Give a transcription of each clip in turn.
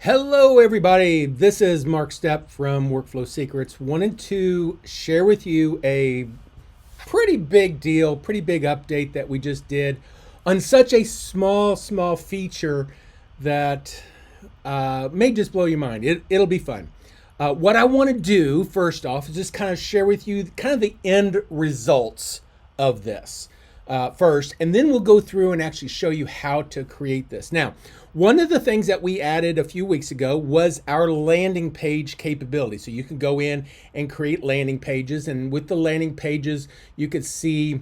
Hello, everybody. This is Mark Stepp from Workflow Secrets. Wanted to share with you a pretty big deal, pretty big update that we just did on such a small feature that may just blow your mind. It'll be fun. What I want to do first off is just kind of share with you kind of the end results of this first, and then we'll go through and actually show you how to create this. Now, one of the things that we added a few weeks ago was our landing page capability. So you can go in and create landing pages, and with the landing pages, you could see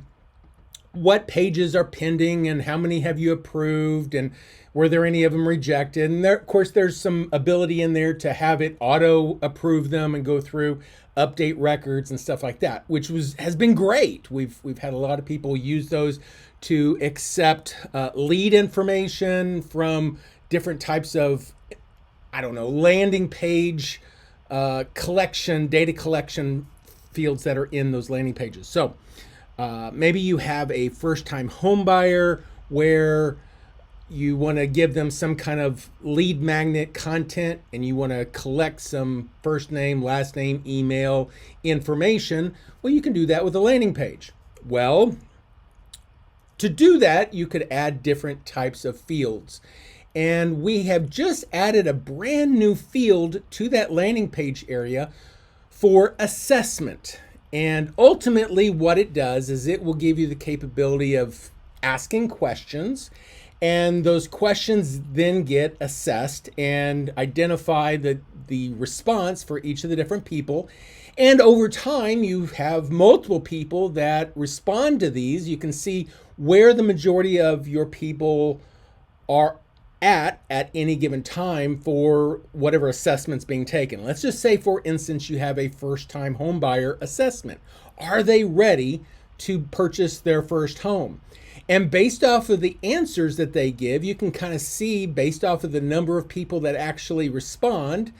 what pages are pending and how many have you approved and were there any of them rejected. And there, of course, there's some ability in there to have it auto approve them and go through update records and stuff like that, which has been great. We've had a lot of people use those to accept lead information from different types of, landing page collection, data collection fields that are in those landing pages. So maybe you have a first-time home buyer where you want to give them some kind of lead magnet content and you want to collect some first name, last name, email information. Well, you can do that with a landing page. Well, to do that, you could add different types of fields. And we have just added a brand new field to that landing page area for assessment. And ultimately what it does is it will give you the capability of asking questions, and those questions then get assessed and identify the response for each of the different people. And over time, you have multiple people that respond to these. You can see where the majority of your people are at any given time for whatever assessment's being taken. Let's just say, for instance, you have a first-time home buyer assessment. Are they ready to purchase their first home? And based off of the answers that they give, you can kind of see, based off of the number of people that actually respond,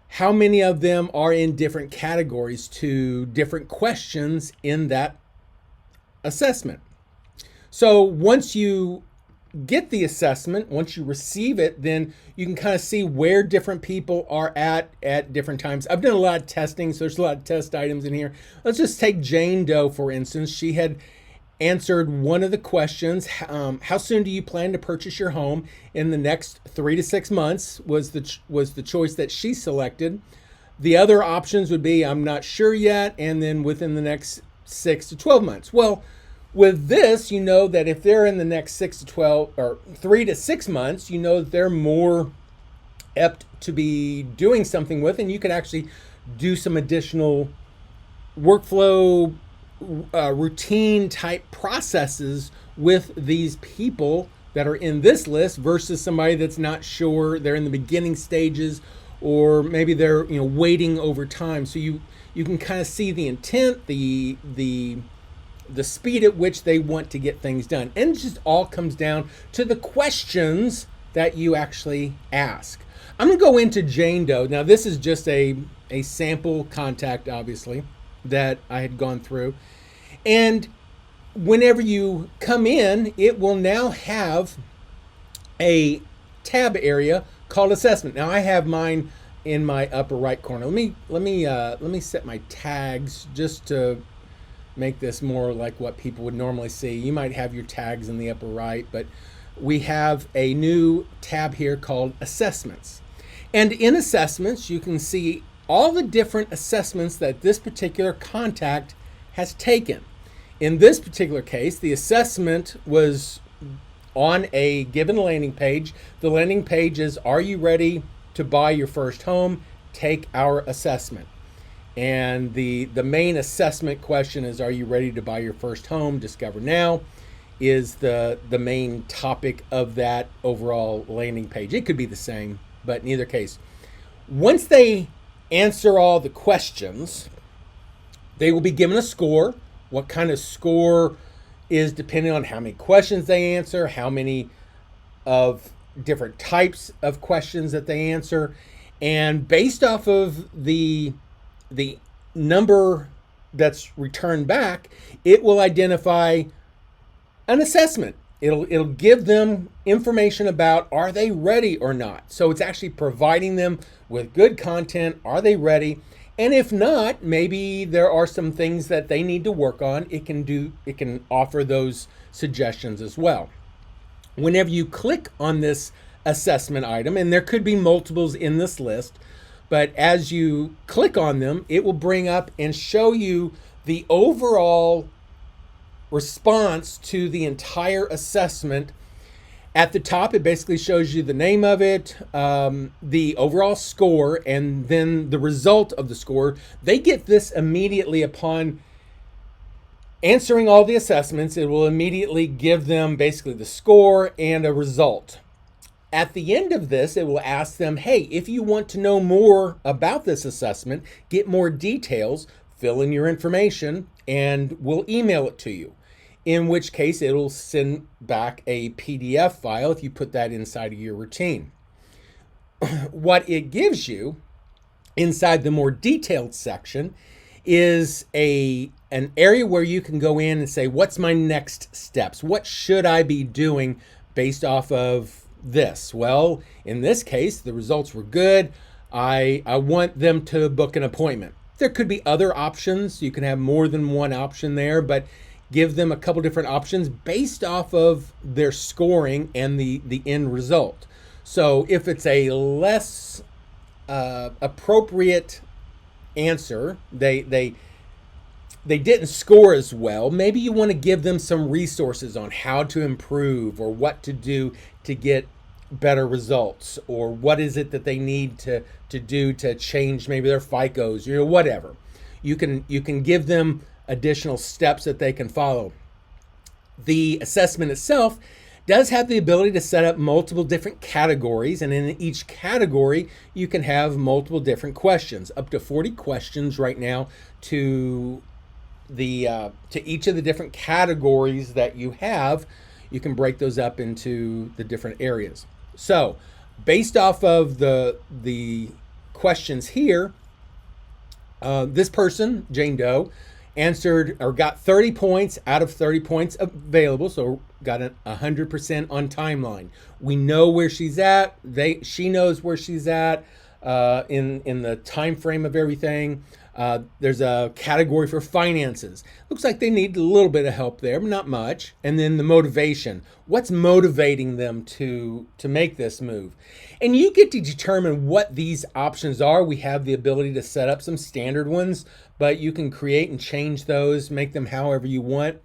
how many of them are in different categories to different questions in that assessment. So once you get the assessment, once you receive it, then you can kind of see where different people are at different times. I've done a lot of testing, so there's a lot of test items in here. Let's just take Jane Doe, for instance. She had answered one of the questions. How soon do you plan to purchase your home? In the next 3 to 6 months was the choice that she selected. The other options would be, I'm not sure yet, and then within the next 6 to 12 months. Well, with this, you know that if they're in the next 6 to 12 or 3 to 6 months, you know that they're more apt to be doing something with, and you could actually do some additional workflow routine type processes with these people that are in this list versus somebody that's not sure, they're in the beginning stages, or maybe they're waiting over time. So you can kind of see the intent, the speed at which they want to get things done. And it just all comes down to the questions that you actually ask. I'm going to go into Jane Doe. Now, this is just a sample contact, obviously, that I had gone through. And whenever you come in, it will now have a tab area called assessment. Now, I have mine in my upper right corner. Let me set my tags just to make this more like what people would normally see. You might have your tags in the upper right, but we have a new tab here called assessments. And in assessments, you can see all the different assessments that this particular contact has taken. In this particular case, the assessment was on a given landing page. The landing page is, are you ready to buy your first home? Take our assessment. And the main assessment question is, are you ready to buy your first home? Discover now is the main topic of that overall landing page. It could be the same, but in either case, once they answer all the questions, they will be given a score. What kind of score is depending on how many questions they answer, how many of different types of questions that they answer. And based off of the number that's returned back, it will identify an assessment. It'll give them information about are they ready or not. So it's actually providing them with good content. Are they ready? And if not, maybe there are some things that they need to work on. It can offer those suggestions as well. Whenever you click on this assessment item, and there could be multiples in this list, but as you click on them, it will bring up and show you the overall response to the entire assessment. At the top, it basically shows you the name of it, the overall score, and then the result of the score. They get this immediately upon answering all the assessments. It will immediately give them basically the score and a result. At the end of this, it will ask them, hey, if you want to know more about this assessment, get more details, fill in your information, and we'll email it to you. In which case, it'll send back a PDF file if you put that inside of your routine. What it gives you inside the more detailed section is an area where you can go in and say, what's my next steps? What should I be doing based off of this? Well, in this case, the results were good. I want them to book an appointment. There could be other options. You can have more than one option there, but give them a couple different options based off of their scoring and the end result. So if it's a less appropriate answer, they didn't score as well, maybe you want to give them some resources on how to improve or what to do to get better results, or what is it that they need to do to change maybe their FICOs, whatever. You can give them additional steps that they can follow. The assessment itself does have the ability to set up multiple different categories, and in each category you can have multiple different questions, up to 40 questions right now to each of the different categories that you have. You can break those up into the different areas. So based off of the questions here, this person, Jane Doe, answered or got 30 points out of 30 points available, so got 100% on timeline. We know where she's at. She knows where she's at in the time frame of everything. There's a category for finances. Looks like they need a little bit of help there, but not much. And then the motivation. What's motivating them to make this move? And you get to determine what these options are. We have the ability to set up some standard ones, but you can create and change those, make them however you want.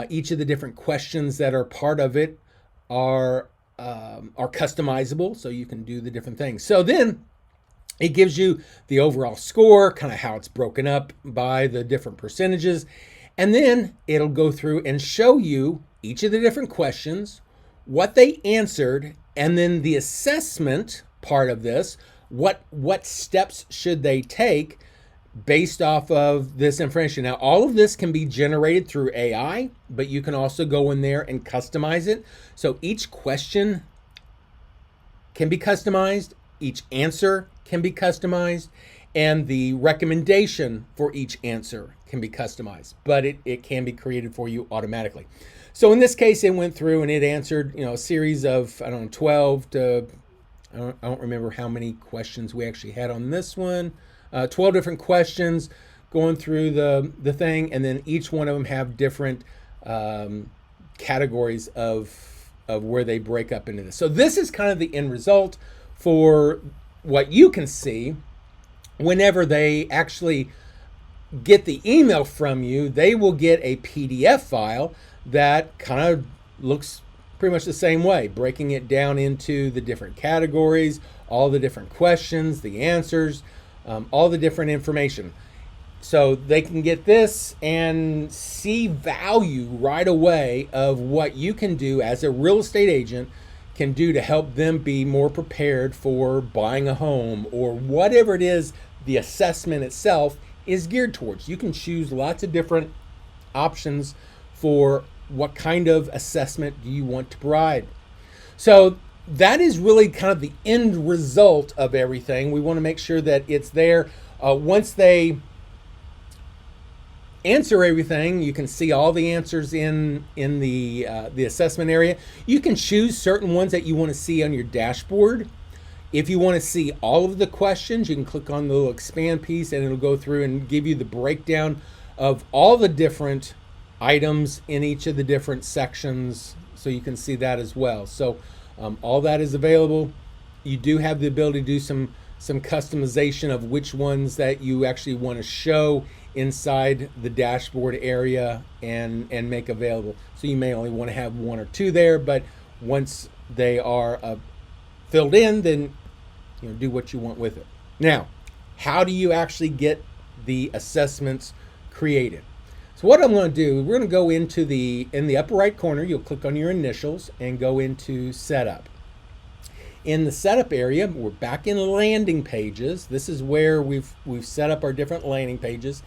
Each of the different questions that are part of it are customizable, so you can do the different things. So then it gives you the overall score, kind of how it's broken up by the different percentages. And then it'll go through and show you each of the different questions, what they answered, and then the assessment part of this, what steps should they take based off of this information. Now, all of this can be generated through AI, but you can also go in there and customize it. So each question can be customized, each answer can be customized, and the recommendation for each answer can be customized, but it can be created for you automatically. So in this case, it went through and it answered, a series of, 12 to, I don't remember how many questions we actually had on this one, 12 different questions going through the thing, and then each one of them have different categories of where they break up into this. So this is kind of the end result for what you can see. Whenever they actually get the email from you, they will get a PDF file that kind of looks pretty much the same way, breaking it down into the different categories, all the different questions, the answers, all the different information. So they can get this and see value right away of what you can do as a real estate agent can do to help them be more prepared for buying a home, or whatever it is the assessment itself is geared towards. You can choose lots of different options for what kind of assessment do you want to provide. So that is really kind of the end result of everything. We want to make sure that it's there. Once they answer everything. You can see all the answers in the assessment area. You can choose certain ones that you want to see on your dashboard. If you want to see all of the questions, you can click on the little expand piece and it'll go through and give you the breakdown of all the different items in each of the different sections, so you can see that as well. So all that is available. You do have the ability to do some customization of which ones that you actually want to show inside the dashboard area and make available. So you may only want to have one or two there, but once they are filled in, then do what you want with it. Now, how do you actually get the assessments created? So what I'm going to do, we're going to go into in the upper right corner, you'll click on your initials and go into setup. In the setup area, we're back in landing pages. This is where we've set up our different landing pages.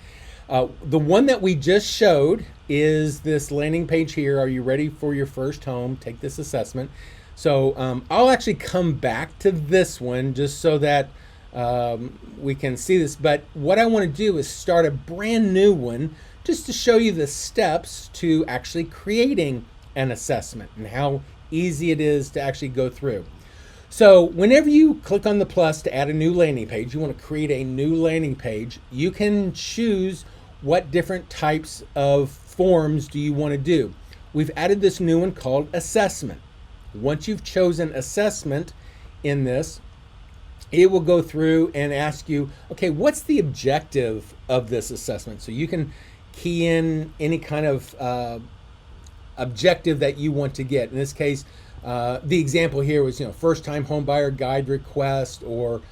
The one that we just showed is this landing page here. Are you ready for your first home? Take this assessment. So I'll actually come back to this one just so that we can see this. But what I want to do is start a brand new one just to show you the steps to actually creating an assessment and how easy it is to actually go through. So whenever you click on the plus to add a new landing page, you want to create a new landing page, you can choose what different types of forms do you want to do. We've added this new one called assessment. Once you've chosen assessment in this, it will go through and ask you, okay, what's the objective of this assessment? So you can key in any kind of objective that you want to get. In this case, the example here was, first time home buyer guide request or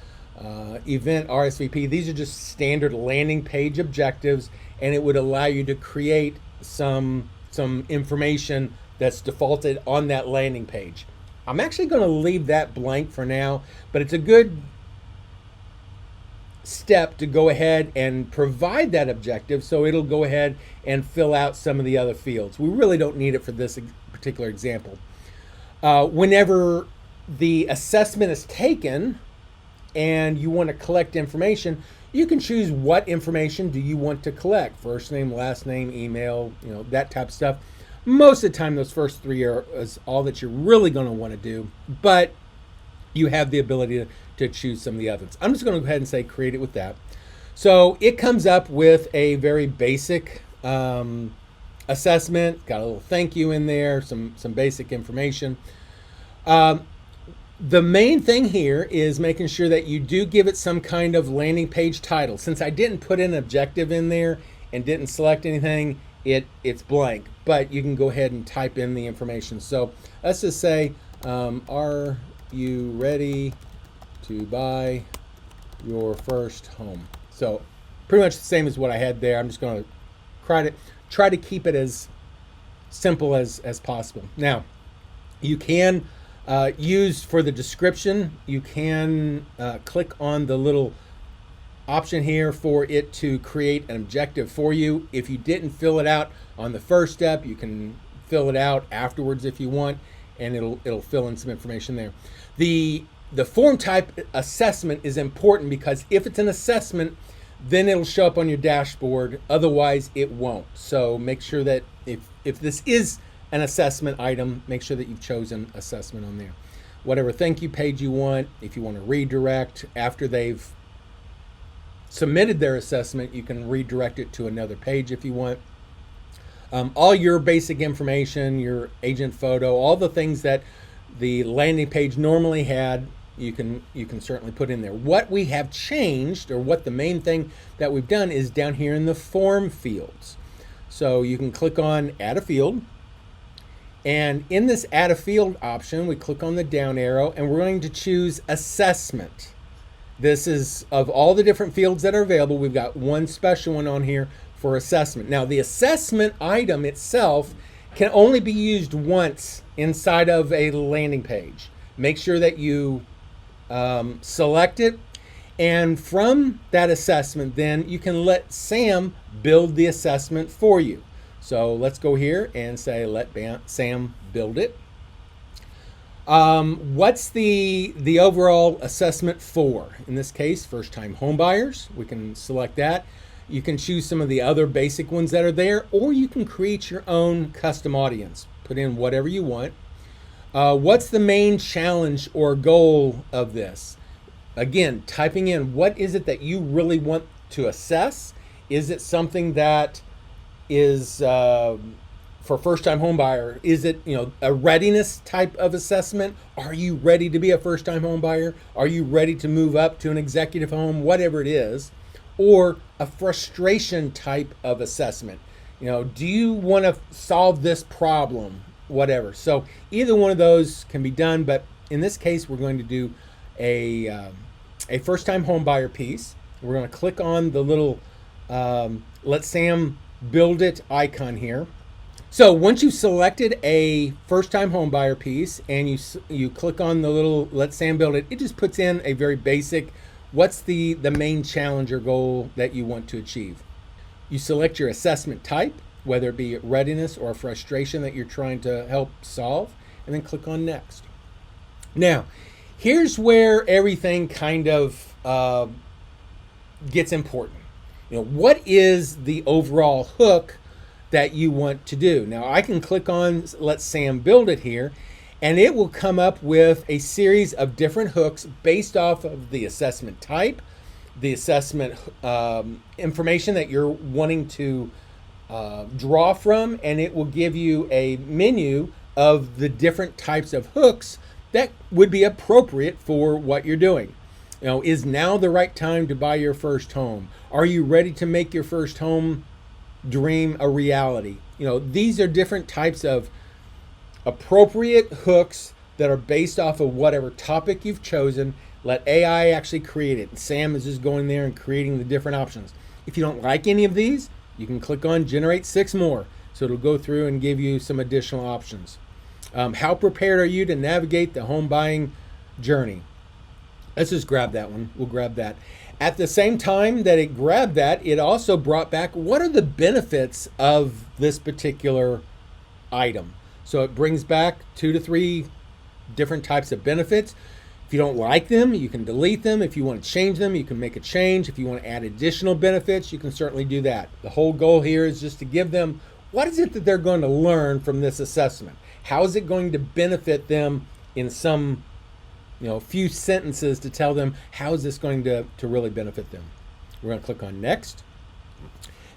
event RSVP. These are just standard landing page objectives, and it would allow you to create some information that's defaulted on that landing page. I'm actually going to leave that blank for now, but it's a good step to go ahead and provide that objective, so it'll go ahead and fill out some of the other fields. We really don't need it for this particular example. Whenever the assessment is taken and you want to collect information, you can choose what information do you want to collect. First name, last name, email, that type of stuff. Most of the time, those first three is all that you're really going to want to do, but you have the ability to choose some of the others. I'm just going to go ahead and say create it with that. So it comes up with a very basic assessment, got a little thank you in there, some basic information. The main thing here is making sure that you do give it some kind of landing page title. Since I didn't put an objective in there and didn't select anything, it's blank, but you can go ahead and type in the information. So let's just say, are you ready to buy your first home? So pretty much the same as what I had there. I'm just going to try to keep it as simple as possible. Now, you can use for the description, you can click on the little option here for it to create an objective for you. If you didn't fill it out on the first step, you can fill it out afterwards if you want, and it'll fill in some information there. The form type assessment is important because if it's an assessment, then it'll show up on your dashboard. Otherwise, it won't. So make sure that if this is an assessment item, make sure that you've chosen assessment on there. Whatever thank you page you want, if you want to redirect after they've submitted their assessment, you can redirect it to another page if you want. All your basic information, your agent photo, all the things that the landing page normally had, you can certainly put in there. What we have changed, or what the main thing that we've done, is down here in the form fields. So you can click on add a field, and in this add a field option, we click on the down arrow and we're going to choose assessment. This is, of all the different fields that are available, we've got one special one on here for assessment. Now, the assessment item itself can only be used once inside of a landing page. Make sure that you select it, and from that assessment, then you can let Sam build the assessment for you. So let's go here and say let Sam build it. What's the overall assessment for? In this case, first time home buyers. We can select that. You can choose some of the other basic ones that are there, or you can create your own custom audience. Put in whatever you want. What's the main challenge or goal of this? Again, typing in what is it that you really want to assess. Is it something that is for first-time home buyer? Is it a readiness type of assessment? Are you ready to be a first-time home buyer? Are you ready to move up to an executive home? Whatever it is. Or a frustration type of assessment. Do you want to solve this problem? Whatever. So either one of those can be done, but in this case, we're going to do a first-time home buyer piece. We're going to click on the little Let Sam Build It icon here. So once you've selected a first-time home buyer piece and you click on the little Let Sam Build It, it just puts in a very basic, what's the main challenge or goal that you want to achieve. You select your assessment type, whether it be readiness or frustration that you're trying to help solve, and then click on Next. Now, here's where everything kind of gets important. What is the overall hook that you want to do? Now, I can click on Let Sam Build It here, and it will come up with a series of different hooks based off of the assessment type, the assessment information that you're wanting to draw from, and it will give you a menu of the different types of hooks that would be appropriate for what you're doing. Is now the right time to buy your first home? Are you ready to make your first home dream a reality? These are different types of appropriate hooks that are based off of whatever topic you've chosen. Let AI actually create it. Sam is just going there and creating the different options. If you don't like any of these, you can click on Generate 6 more. So it'll go through and give you some additional options. How prepared are you to navigate the home buying journey? Let's just grab that one. We'll grab that. At the same time that it grabbed that, it also brought back what are the benefits of this particular item. So it brings back 2 to 3 different types of benefits. If you don't like them, you can delete them. If you want to change them, you can make a change. If you want to add additional benefits, you can certainly do that. The whole goal here is just to give them what is it that they're going to learn from this assessment. How is it going to benefit them in some few sentences to tell them how is this going to really benefit them. We're going to click on Next.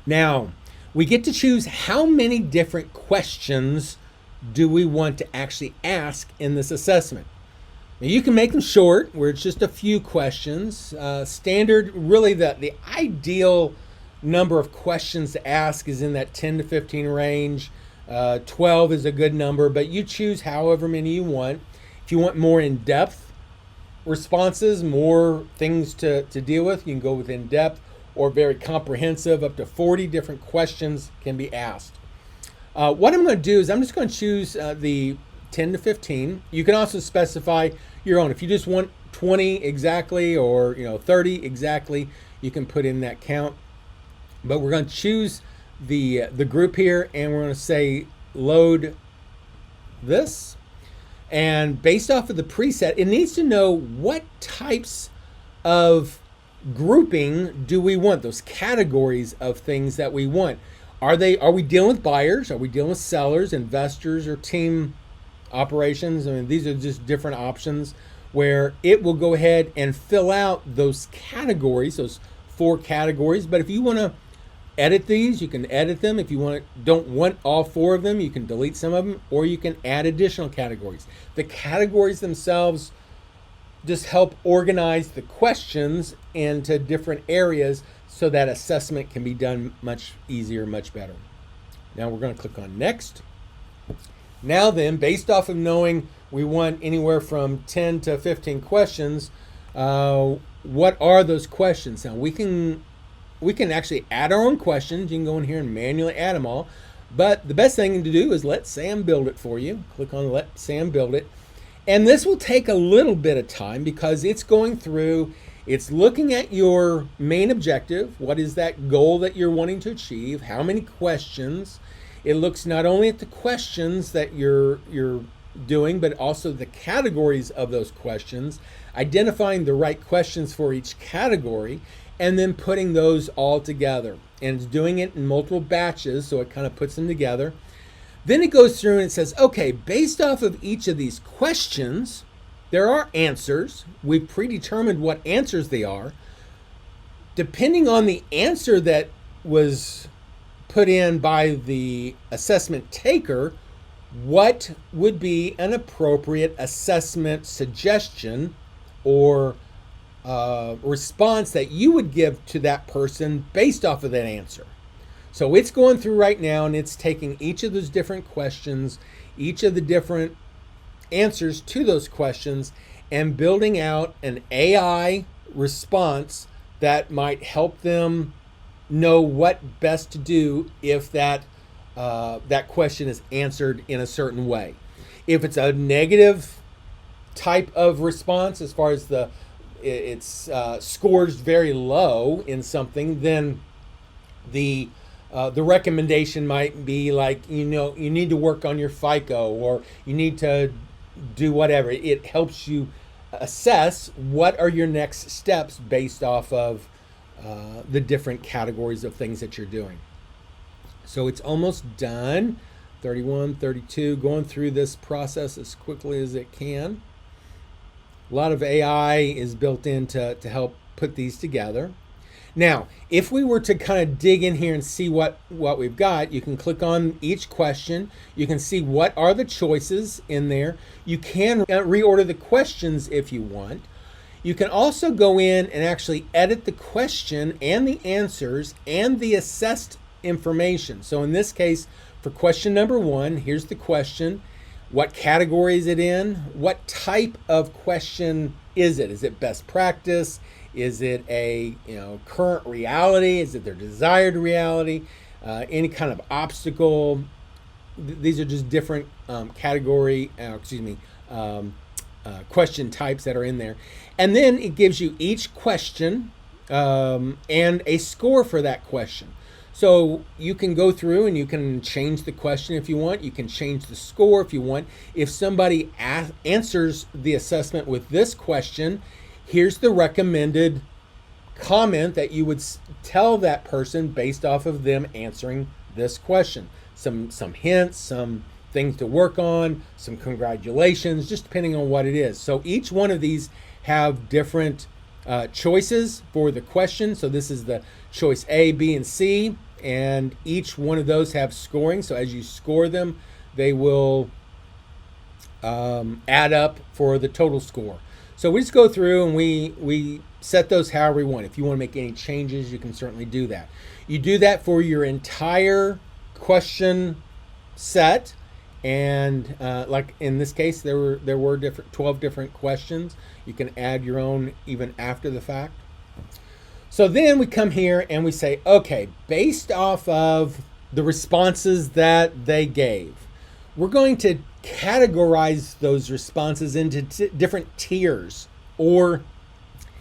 Now, we get to choose how many different questions do we want to actually ask in this assessment. Now, you can make them short, where it's just a few questions. Standard, really the ideal number of questions to ask is in that 10 to 15 range. 12 is a good number, but you choose however many you want. If you want more in-depth responses, more things to deal with, you can go with in-depth or very comprehensive. Up to 40 different questions can be asked. What I'm going to do is I'm just going to choose the 10 to 15. You can also specify your own. If you just want 20 exactly or 30 exactly, you can put in that count. But we're going to choose the group here, and we're going to say load this. And based off of the preset, it needs to know what types of grouping do we want, those categories of things that we want. Are we dealing with buyers? Are we dealing with sellers, investors, or team operations? I mean, these are just different options where it will go ahead and fill out those categories, those 4 categories. But if you want to edit these, you can edit them. If you don't want all 4 of them, you can delete some of them, or you can add additional categories. The categories themselves just help organize the questions into different areas so that assessment can be done much easier, much better. Now we're going to click on Next. Now then, based off of knowing we want anywhere from 10 to 15 questions, what are those questions? Now we can actually add our own questions. You can go in here and manually add them all. But the best thing to do is let Sam build it for you. Click on Let Sam Build It. And this will take a little bit of time because it's going through, it's looking at your main objective. What is that goal that you're wanting to achieve? How many questions? It looks not only at the questions that you're doing, but also the categories of those questions, identifying the right questions for each category. and then putting those all together. And it's doing it in multiple batches, so it kind of puts them together. Then it goes through and it says, okay, based off of each of these questions, there are answers. We've predetermined what answers they are. Depending on the answer that was put in by the assessment taker, what would be an appropriate assessment suggestion or response that you would give to that person based off of that answer. So it's going through right now and it's taking each of those different questions, each of the different answers to those questions, and building out an AI response that might help them know what best to do if that question is answered in a certain way. If it's a negative type of response, as far as it's scores very low in something, then the recommendation might be like, you need to work on your FICO, or you need to do whatever. It helps you assess what are your next steps based off of the different categories of things that you're doing. So it's almost done. 31, 32, going through this process as quickly as it can. A lot of AI is built in to help put these together. Now, if we were to kind of dig in here and see what we've got, you can click on each question. You can see what are the choices in there. You can reorder the questions if you want. You can also go in and actually edit the question and the answers and the assessed information. So in this case, for question number 1, here's the question. What category is it in? What type of question is it? Is it best practice? Is it a current reality? Is it their desired reality? Any kind of obstacle? These are just different question types that are in there. And then it gives you each question and a score for that question. So you can go through and you can change the question if you want. You can change the score if you want. If somebody answers the assessment with this question, here's the recommended comment that you would tell that person based off of them answering this question. Some hints, some things to work on, some congratulations, just depending on what it is. So each one of these have different choices for the question. So this is the choice A, B, and C, and each one of those have scoring. So as you score them, they will add up for the total score. So we just go through and we set those however we want. If you want to make any changes, you can certainly do that. You do that for your entire question set. And like in this case, there were 12 different questions. You can add your own even after the fact. So then we come here and we say, okay, based off of the responses that they gave, we're going to categorize those responses into different tiers. Or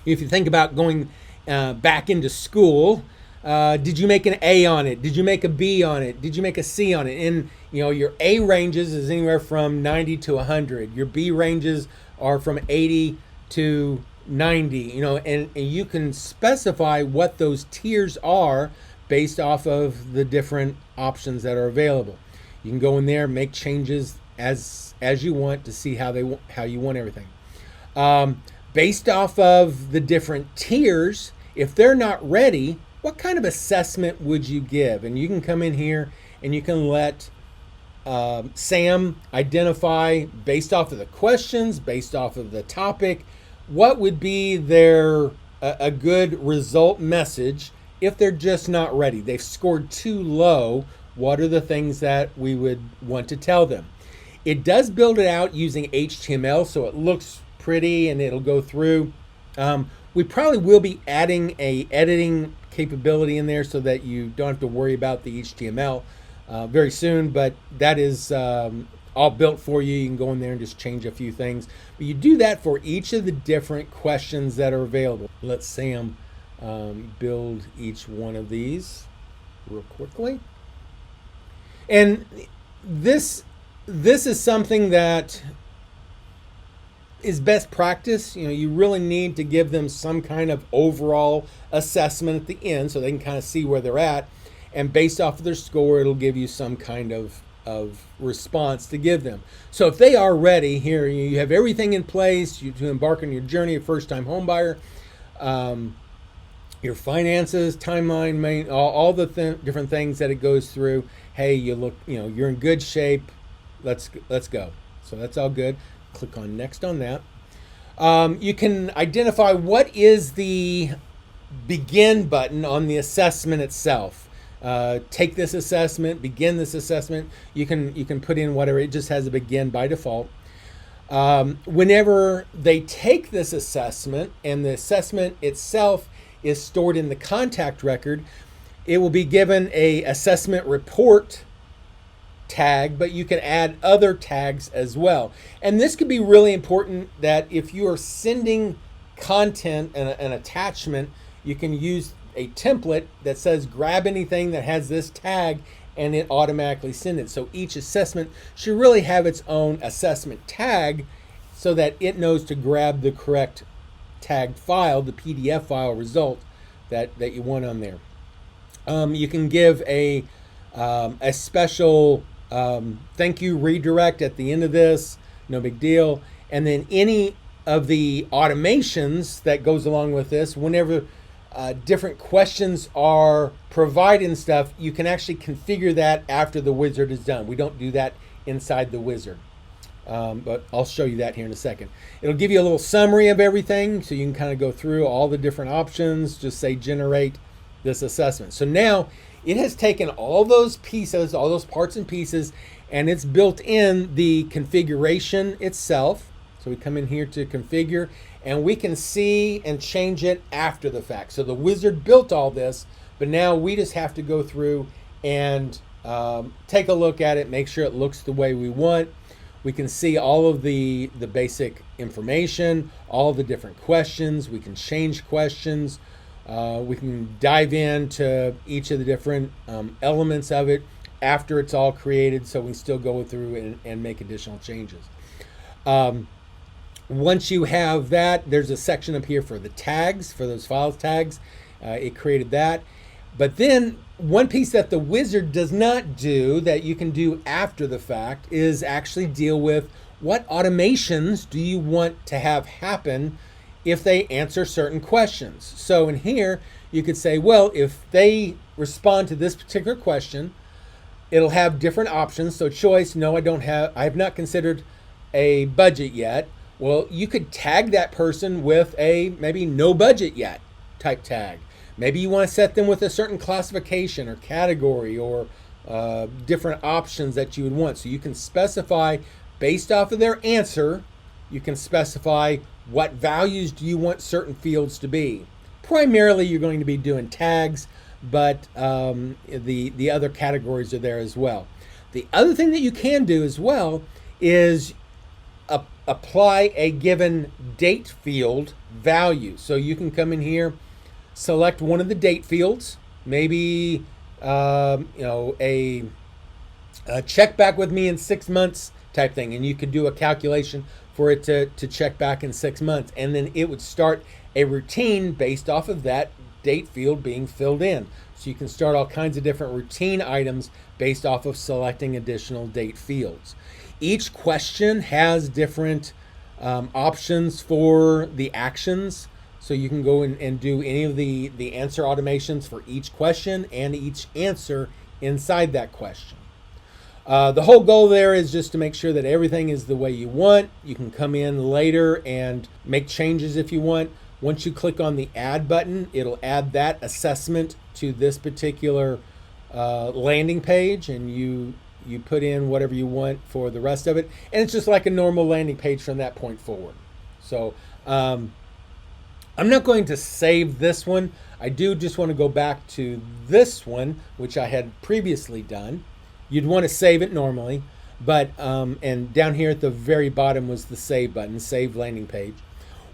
if you think about going back into school, did you make an A on it? Did you make a B on it? Did you make a C on it? And your A ranges is anywhere from 90 to 100. Your B ranges are from 80 to 90. And you can specify what those tiers are based off of the different options that are available. You can go in there, make changes as you want to see how you want everything. Based off of the different tiers, if they're not ready, what kind of assessment would you give? And you can come in here and you can let Sam identify based off of the questions, based off of the topic, what would be a good result message if they're just not ready. They've scored too low. What are the things that we would want to tell them? It does build it out using HTML, so it looks pretty and it'll go through. We probably will be adding a editing capability in there so that you don't have to worry about the HTML very soon, but that is all built for you. You can go in there and just change a few things. But you do that for each of the different questions that are available. Let Sam build each one of these real quickly. And this is something that is best practice. You really need to give them some kind of overall assessment at the end so they can kind of see where they're at. And based off of their score, it'll give you some kind of response to give them. So if they are ready, here you have everything in place to embark on your journey of first-time home buyer. Your finances, timeline, all the different things that it goes through. Hey, you're in good shape. Let's go. So that's all good. Click on next on that. You can identify what is the begin button on the assessment itself. Take this assessment, begin this assessment. You can put in whatever. It just has a begin by default. Whenever they take this assessment and the assessment itself is stored in the contact record, it will be given a assessment report tag, but you can add other tags as well. And this could be really important that if you are sending content and an attachment, you can use a template that says grab anything that has this tag and it automatically sends it. So each assessment should really have its own assessment tag so that it knows to grab the correct tagged file, the PDF file result that you want on there. You can give a special thank you redirect at the end of this, no big deal. And then any of the automations that goes along with this, whenever different questions are provided and stuff, you can actually configure that after the wizard is done. We don't do that inside the wizard, but I'll show you that here in a second. It'll give you a little summary of everything, so you can kind of go through all the different options, just say generate this assessment. So now it has taken all those pieces, all those parts and pieces, and it's built in the configuration itself. So we come in here to configure, and we can see and change it after the fact. So the wizard built all this, but now we just have to go through and take a look at it, make sure it looks the way we want. We can see all of the basic information, all the different questions. We can change questions. We can dive into each of the different elements of it after it's all created, so we can still go through and make additional changes. Once you have that, there's a section up here for the tags, for those files tags. It created that. But then one piece that the wizard does not do that you can do after the fact is actually deal with what automations do you want to have happen if they answer certain questions. So in here, you could say, well, if they respond to this particular question, it'll have different options. So choice, no, I have not considered a budget yet. Well, you could tag that person with a maybe no budget yet type tag. Maybe you want to set them with a certain classification or category or different options that you would want. So you can specify based off of their answer, you can specify what values do you want certain fields to be. Primarily, you're going to be doing tags, but the other categories are there as well. The other thing that you can do as well is apply a given date field value. So you can come in here, select one of the date fields, maybe a check back with me in 6 months type thing, and you could do a calculation for it to check back in 6 months, and then it would start a routine based off of that date field being filled in. So you can start all kinds of different routine items based off of selecting additional date fields. Each question has different options for the actions. So you can go and do any of the answer automations for each question and each answer inside that question. The whole goal there is just to make sure that everything is the way you want. You can come in later and make changes if you want. Once you click on the add button, it'll add that assessment to this particular landing page, and you put in whatever you want for the rest of it. And it's just like a normal landing page from that point forward. So I'm not going to save this one. I do just want to go back to this one, which I had previously done. You'd want to save it normally, but and down here at the very bottom was the save button, save landing page.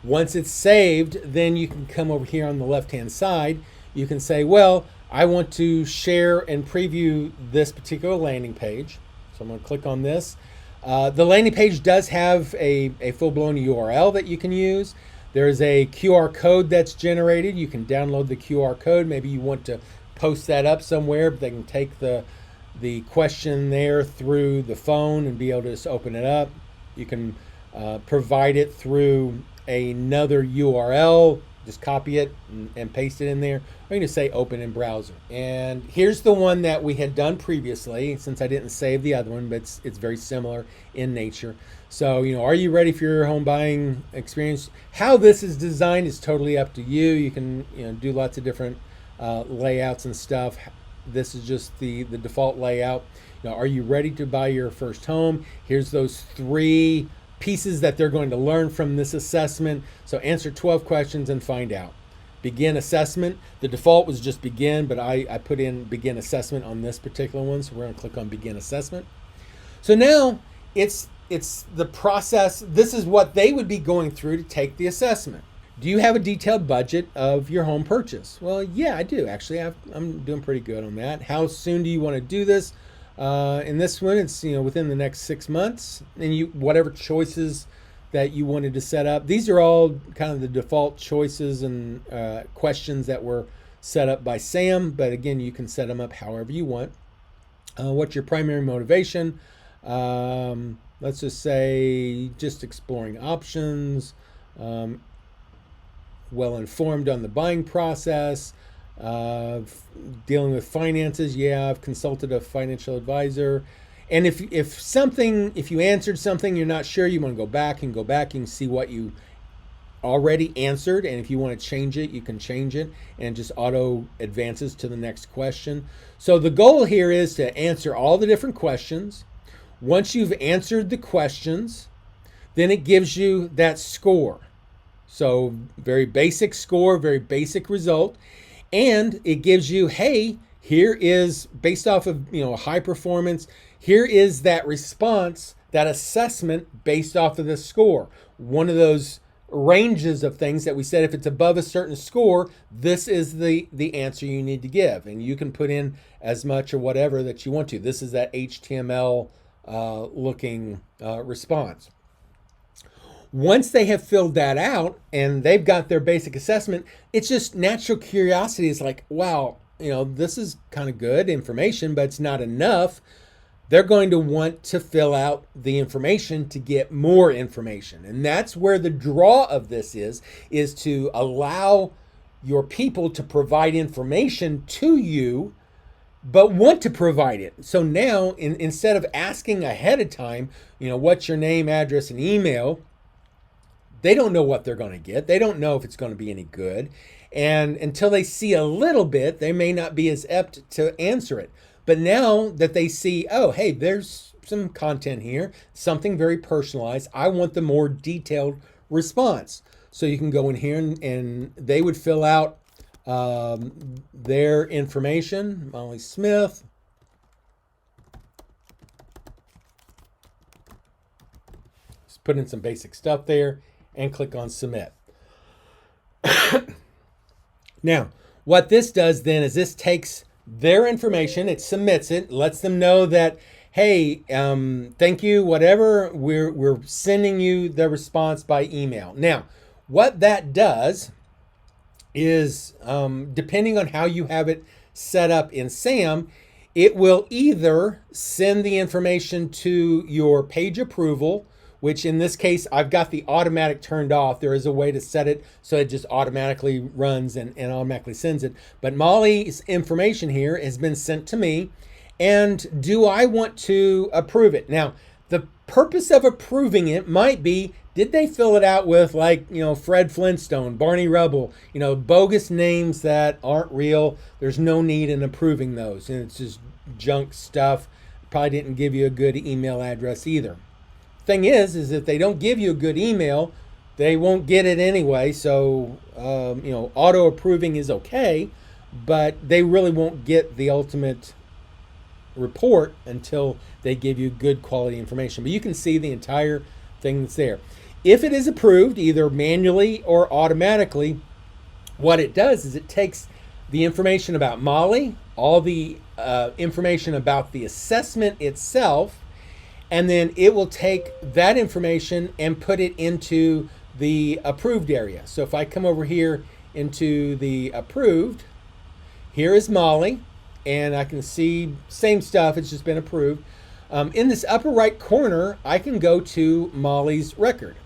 Once it's saved, then you can come over here on the left-hand side. You can say, well, I want to share and preview this particular landing page. So I'm going to click on this. The landing page does have a full-blown URL that you can use. There's a QR code that's generated. You can download the QR code. Maybe you want to post that up somewhere, but they can take the question there through the phone and be able to just open it up. You can provide it through another URL, just copy it and paste it in there. Or you can just say open in browser. And here's the one that we had done previously, since I didn't save the other one, but it's very similar in nature. So, are you ready for your home buying experience? How this is designed is totally up to you. You can do lots of different layouts and stuff. This is just the default layout. Are you ready to buy your first home? Here's those 3 pieces that they're going to learn from this assessment. So answer 12 questions and find out. Begin assessment. The default was just begin, but I put in begin assessment on this particular one. So we're going to click on begin assessment. So now it's the process. This is what they would be going through to take the assessment. Do you have a detailed budget of your home purchase? Well, yeah, I do. Actually, I'm doing pretty good on that. How soon do you want to do this? In this one, it's within the next 6 months, and whatever choices that you wanted to set up. These are all kind of the default choices and questions that were set up by Sam. But again, you can set them up however you want. What's your primary motivation? Let's just say just exploring options. Well informed on the buying process, dealing with finances. Yeah, I've consulted a financial advisor. And if you answered something you're not sure, you want to go back, you can see what you already answered. And if you want to change it, you can change it, and just auto advances to the next question. So the goal here is to answer all the different questions. Once you've answered the questions, then it gives you that score. So very basic score, very basic result. And it gives you, hey, here is, based off of high performance, here is that response, that assessment based off of the score. One of those ranges of things that we said, if it's above a certain score, this is the answer you need to give. And you can put in as much or whatever that you want to. This is that HTML looking response. Once they have filled that out and they've got their basic assessment, it's just natural curiosity. It's like, wow, this is kind of good information, but it's not enough. They're going to want to fill out the information to get more information. And that's where the draw of this is to allow your people to provide information to you, but want to provide it. So now, instead of asking ahead of time, what's your name, address, and email, they don't know what they're going to get. They don't know if it's going to be any good. And until they see a little bit, they may not be as apt to answer it. But now that they see, oh, hey, there's some content here, something very personalized, I want the more detailed response. So you can go in here and they would fill out their information. Molly Smith. Just put in some basic stuff there and click on submit. Now, what this does then is this takes their information, it submits it, lets them know that, hey, thank you, whatever, we're sending you the response by email. Now, what that does is, depending on how you have it set up in SAM, it will either send the information to your page approval, which in this case, I've got the automatic turned off. There is a way to set it so it just automatically runs and automatically sends it. But Molly's information here has been sent to me. And do I want to approve it? Now, the purpose of approving it might be, did they fill it out with Fred Flintstone, Barney Rubble, bogus names that aren't real? There's no need in approving those. And it's just junk stuff. Probably didn't give you a good email address either. Thing is if they don't give you a good email, they won't get it anyway. So, auto approving is okay, but they really won't get the ultimate report until they give you good quality information. But you can see the entire thing that's there. If it is approved, either manually or automatically, what it does is it takes the information about Molly, all the information about the assessment itself, and then it will take that information and put it into the approved area. So if I come over here into the approved, here is Molly, and I can see same stuff, it's just been approved. In this upper right corner, I can go to Molly's record,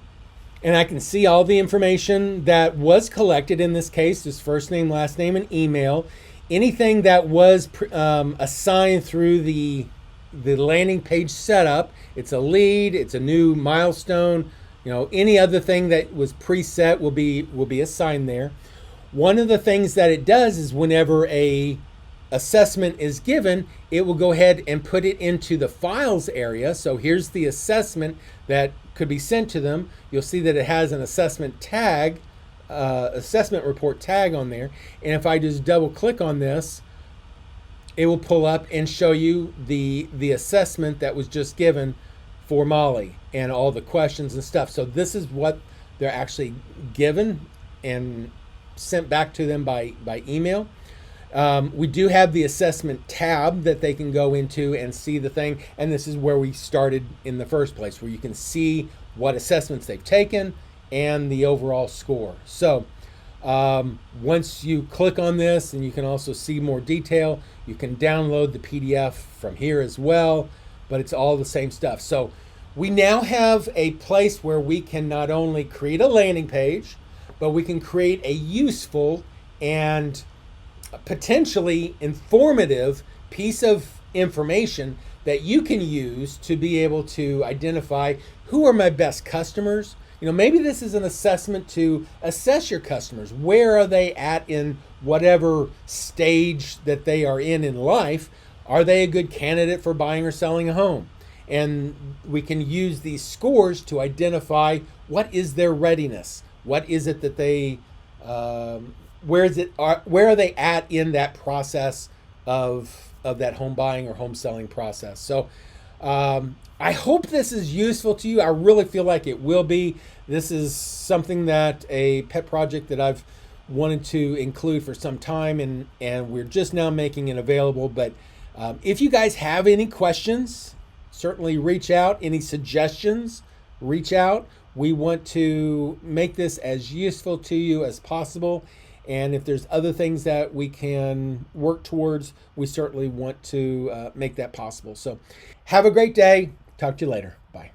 and I can see all the information that was collected in this case, his first name, last name, and email. Anything that was assigned through the landing page setup, it's a lead, it's a new milestone, any other thing that was preset will be assigned there. One of the things that it does is whenever a assessment is given, it will go ahead and put it into the files area. So here's the assessment that could be sent to them. You'll see that it has an assessment tag, assessment report tag on there. And if I just double click on this, it will pull up and show you the assessment that was just given for Molly and all the questions and stuff. So this is what they're actually given and sent back to them by email. We do have the assessment tab that they can go into and see the thing. And this is where we started in the first place, where you can see what assessments they've taken and the overall score. So once you click on this, and you can also see more detail, you can download the PDF from here as well, but it's all the same stuff. So we now have a place where we can not only create a landing page, but we can create a useful and potentially informative piece of information that you can use to be able to identify who are my best customers. Maybe this is an assessment to assess your customers. Where are they at in whatever stage that they are in life? Are they a good candidate for buying or selling a home? And we can use these scores to identify what is their readiness. What is it that they, where are they at in that process of that home buying or home selling process? So I hope this is useful to you. I really feel like it will be. This is something that a pet project that I've wanted to include for some time, and we're just now making it available. But if you guys have any questions, certainly reach out. Any suggestions, reach out. We want to make this as useful to you as possible. And if there's other things that we can work towards, we certainly want to make that possible. So have a great day. Talk to you later. Bye.